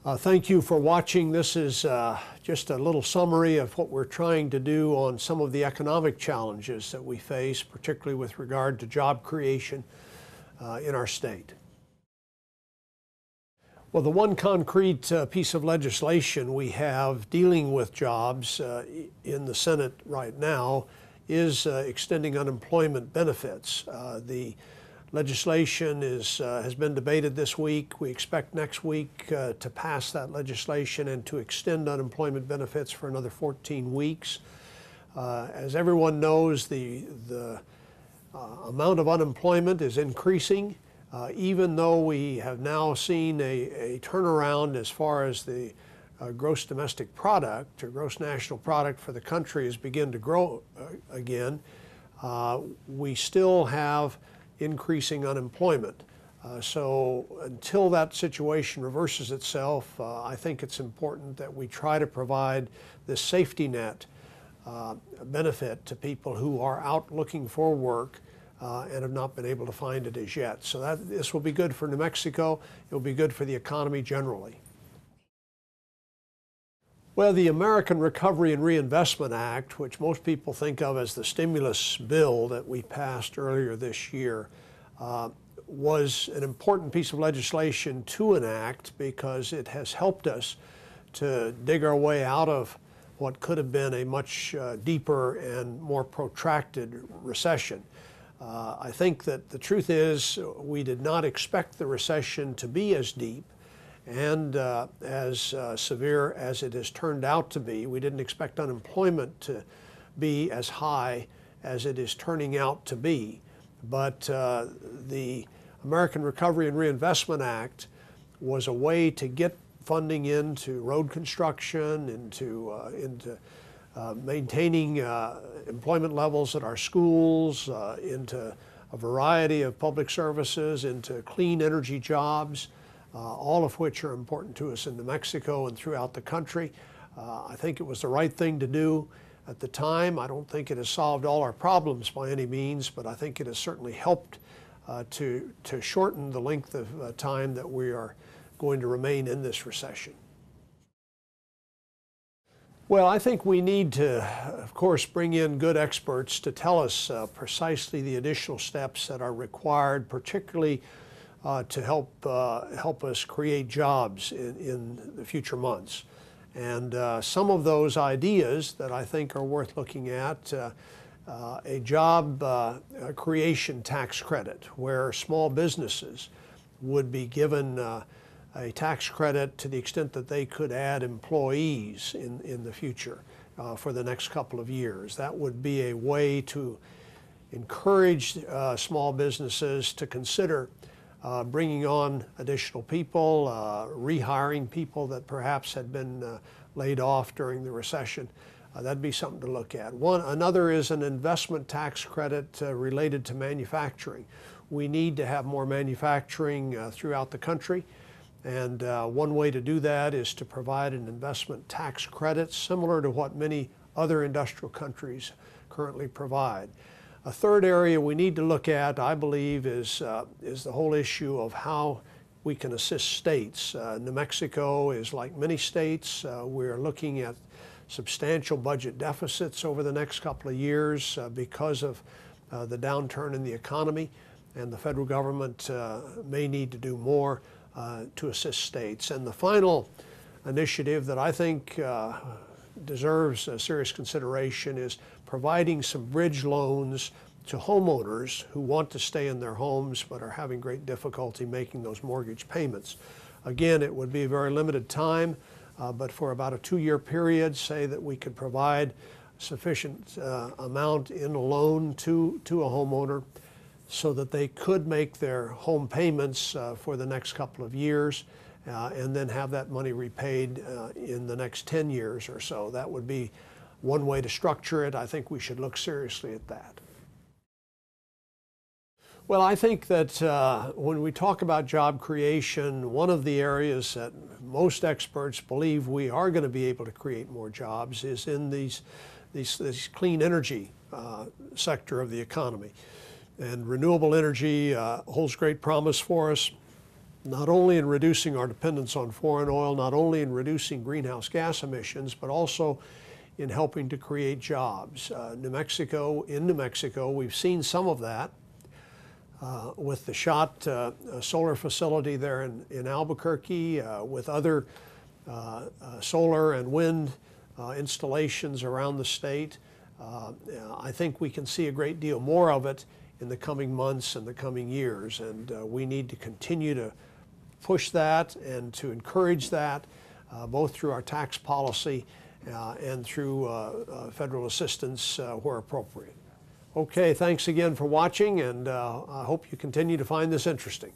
Thank you for watching. This is just a little summary of what we're trying to do on some of the economic challenges that we face, particularly with regard to job creation in our state. Well, the one concrete piece of legislation we have dealing with jobs in the Senate right now is extending unemployment benefits. The legislation has been debated this week. We expect next week to pass that legislation and to extend unemployment benefits for another 14 weeks. As everyone knows, the amount of unemployment is increasing, even though we have now seen a turnaround as far as the gross domestic product, or gross national product for the country, has begun to grow again. We still have increasing unemployment. So until that situation reverses itself, I think it's important that we try to provide this safety net benefit to people who are out looking for work and have not been able to find it as yet. So this will be good for New Mexico. It will be good for the economy generally. Well, the American Recovery and Reinvestment Act, which most people think of as the stimulus bill that we passed earlier this year, was an important piece of legislation to enact because it has helped us to dig our way out of what could have been a much deeper and more protracted recession. I think that the truth is we did not expect the recession to be as deep and as severe as it has turned out to be. We didn't expect unemployment to be as high as it is turning out to be. But the American Recovery and Reinvestment Act was a way to get funding into road construction, into maintaining employment levels at our schools, into a variety of public services, into clean energy jobs, all of which are important to us in New Mexico and throughout the country. I think it was the right thing to do at the time. I don't think it has solved all our problems by any means, but I think it has certainly helped to shorten the length of time that we are going to remain in this recession. Well, I think we need to, of course, bring in good experts to tell us precisely the additional steps that are required, particularly to help us create jobs in the future months. And some of those ideas that I think are worth looking at, a job creation tax credit, where small businesses would be given a tax credit to the extent that they could add employees in the future for the next couple of years. That would be a way to encourage small businesses to consider bringing on additional people, rehiring people that perhaps had been laid off during the recession. That'd be something to look at. Another is an investment tax credit related to manufacturing. We need to have more manufacturing throughout the country, and one way to do that is to provide an investment tax credit similar to what many other industrial countries currently provide. A third area we need to look at, I believe, is the whole issue of how we can assist states. New Mexico is like many states. We're looking at substantial budget deficits over the next couple of years because of the downturn in the economy, and the federal government may need to do more to assist states. And the final initiative that I think deserves serious consideration is providing some bridge loans to homeowners who want to stay in their homes but are having great difficulty making those mortgage payments. Again, it would be a very limited time, but for about a 2-year period, say that we could provide sufficient amount in a loan to a homeowner so that they could make their home payments for the next couple of years and then have that money repaid in the next 10 years or so. That would be one way to structure it. I think we should look seriously at that. Well, I think that when we talk about job creation, one of the areas that most experts believe we are going to be able to create more jobs is in this clean energy sector of the economy. And renewable energy holds great promise for us. not only in reducing our dependence on foreign oil, not only in reducing greenhouse gas emissions, but also in helping to create jobs. In New Mexico, we've seen some of that with the SHOT solar facility there in Albuquerque, with other solar and wind installations around the state. I think we can see a great deal more of it in the coming months and the coming years, and we need to continue to push that and to encourage that, both through our tax policy and through federal assistance where appropriate. Okay, thanks again for watching, and I hope you continue to find this interesting.